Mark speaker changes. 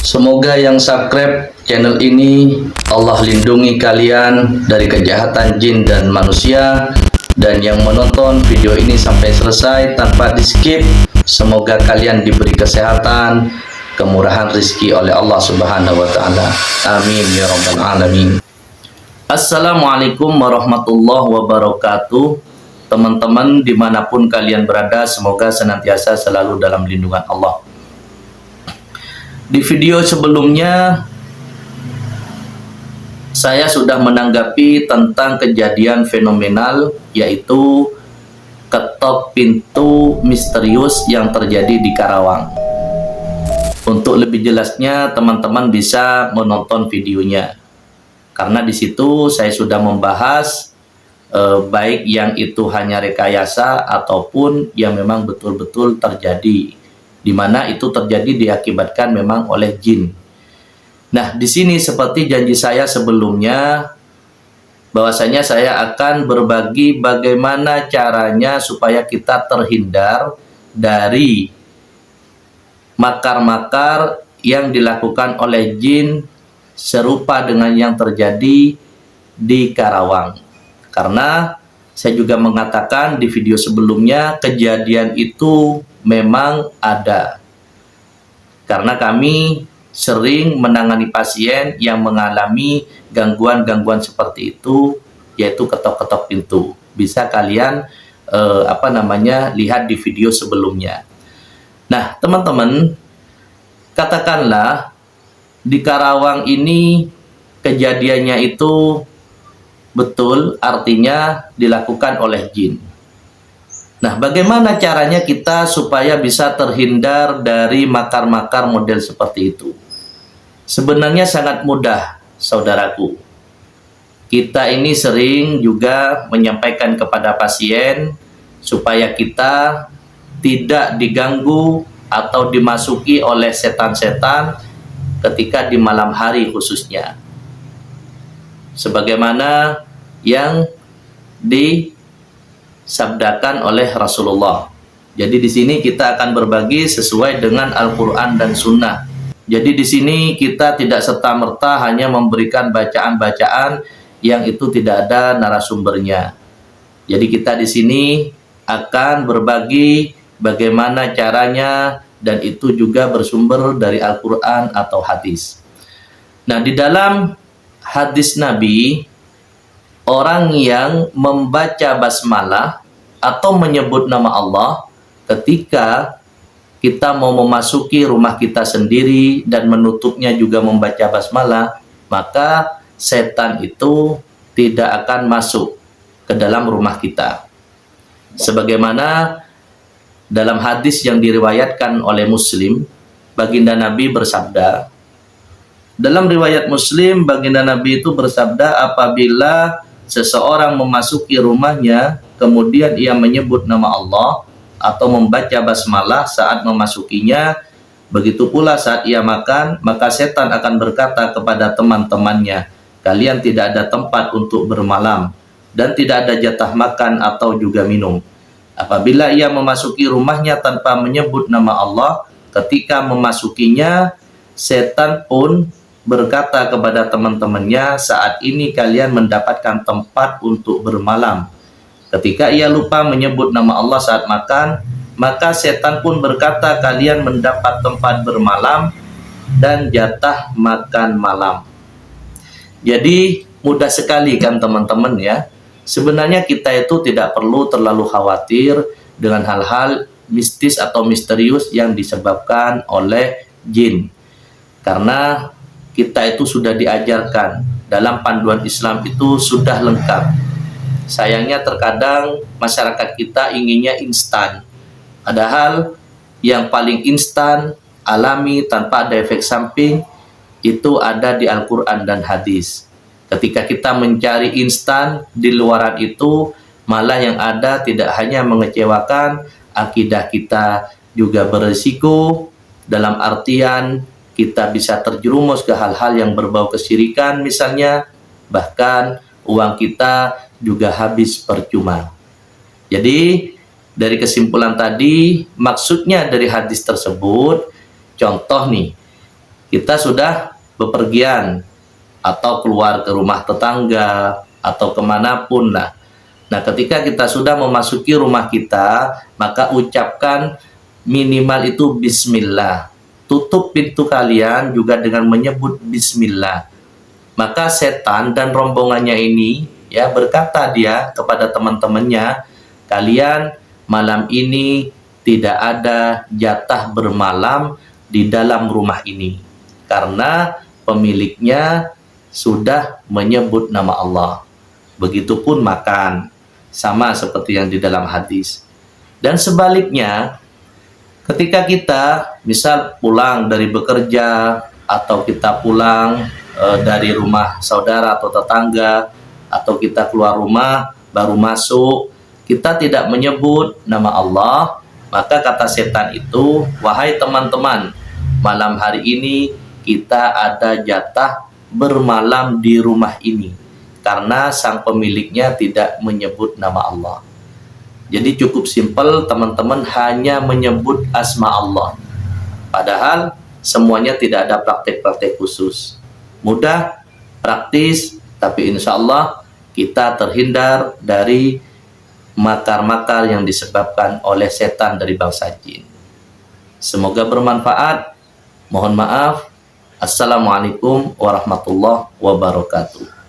Speaker 1: Semoga yang subscribe channel ini Allah lindungi kalian dari kejahatan jin dan manusia, dan yang menonton video ini sampai selesai tanpa di skip, semoga kalian diberi kesehatan, kemurahan rezeki oleh Allah Subhanahu wa taala. Amin ya rabbal alamin. Assalamualaikum warahmatullahi wabarakatuh. Teman-teman dimanapun kalian berada, semoga senantiasa selalu dalam lindungan Allah. Di video sebelumnya saya sudah menanggapi tentang kejadian fenomenal, yaitu ketok pintu misterius yang terjadi di Karawang. Untuk lebih jelasnya teman-teman bisa menonton videonya, karena di situ saya sudah membahas baik yang itu hanya rekayasa ataupun yang memang betul-betul terjadi, di mana itu terjadi diakibatkan memang oleh jin. Nah, di sini seperti janji saya sebelumnya, bahwasanya saya akan berbagi bagaimana caranya supaya kita terhindar dari makar-makar yang dilakukan oleh jin serupa dengan yang terjadi di Karawang. Karena saya juga mengatakan di video sebelumnya, kejadian itu memang ada. Karena kami sering menangani pasien yang mengalami gangguan-gangguan seperti itu, yaitu ketok-ketok pintu. Bisa kalian lihat di video sebelumnya. Nah, teman-teman, katakanlah di Karawang ini kejadiannya itu betul, artinya dilakukan oleh jin. Nah, bagaimana caranya kita supaya bisa terhindar dari makar-makar model seperti itu? Sebenarnya sangat mudah, saudaraku. Kita ini sering juga menyampaikan kepada pasien supaya kita tidak diganggu atau dimasuki oleh setan-setan ketika di malam hari khususnya. Sebagaimana yang disabdakan oleh Rasulullah. Jadi di sini kita akan berbagi sesuai dengan Al-Quran dan Sunnah. Jadi di sini kita tidak serta-merta hanya memberikan bacaan-bacaan yang itu tidak ada narasumbernya. Jadi kita di sini akan berbagi bagaimana caranya, dan itu juga bersumber dari Al-Quran atau hadis. Nah, di dalam hadis Nabi, orang yang membaca basmalah atau menyebut nama Allah ketika kita mau memasuki rumah kita sendiri dan menutupnya juga membaca basmalah, maka setan itu tidak akan masuk ke dalam rumah kita. Sebagaimana dalam hadis yang diriwayatkan oleh Muslim, baginda Nabi bersabda, dalam riwayat Muslim, baginda Nabi itu bersabda, apabila seseorang memasuki rumahnya, kemudian ia menyebut nama Allah atau membaca basmalah saat memasukinya, begitu pula saat ia makan, maka setan akan berkata kepada teman-temannya, kalian tidak ada tempat untuk bermalam, dan tidak ada jatah makan atau juga minum. Apabila ia memasuki rumahnya tanpa menyebut nama Allah, ketika memasukinya, setan pun berkata kepada teman-temannya, saat ini kalian mendapatkan tempat untuk bermalam. Ketika ia lupa menyebut nama Allah saat makan, maka setan pun berkata, kalian mendapat tempat bermalam dan jatah makan malam. Jadi mudah sekali kan teman-teman ya. Sebenarnya kita itu tidak perlu terlalu khawatir dengan hal-hal mistis atau misterius yang disebabkan oleh jin. Karena kita itu sudah diajarkan, dalam panduan Islam itu sudah lengkap. Sayangnya terkadang masyarakat kita inginnya instan. Padahal yang paling instan, alami, tanpa ada efek samping, itu ada di Al-Quran dan hadis. Ketika kita mencari instan di luaran itu, malah yang ada tidak hanya mengecewakan, akidah kita juga beresiko, dalam artian kita bisa terjerumus ke hal-hal yang berbau kesyirikan misalnya, bahkan uang kita juga habis percuma. Jadi dari kesimpulan tadi, maksudnya dari hadis tersebut, contoh nih, kita sudah bepergian atau keluar ke rumah tetangga atau kemanapun lah. Nah, ketika kita sudah memasuki rumah kita, maka ucapkan minimal itu bismillah. Tutup pintu kalian juga dengan menyebut bismillah. Maka setan dan rombongannya ini ya berkata dia kepada teman-temannya, kalian malam ini tidak ada jatah bermalam di dalam rumah ini karena pemiliknya sudah menyebut nama Allah. Begitupun makan, sama seperti yang di dalam hadis. Dan sebaliknya, ketika kita misal pulang dari bekerja atau kita pulang dari rumah saudara atau tetangga, atau kita keluar rumah baru masuk, kita tidak menyebut nama Allah, maka kata setan itu, wahai teman-teman, malam hari ini kita ada jatah bermalam di rumah ini karena sang pemiliknya tidak menyebut nama Allah. Jadi cukup simpel, teman-teman hanya menyebut asma Allah. Padahal semuanya tidak ada praktek-praktek khusus. Mudah, praktis, tapi insya Allah kita terhindar dari makar-makar yang disebabkan oleh setan dari bangsa jin. Semoga bermanfaat. Mohon maaf. Assalamualaikum warahmatullahi wabarakatuh.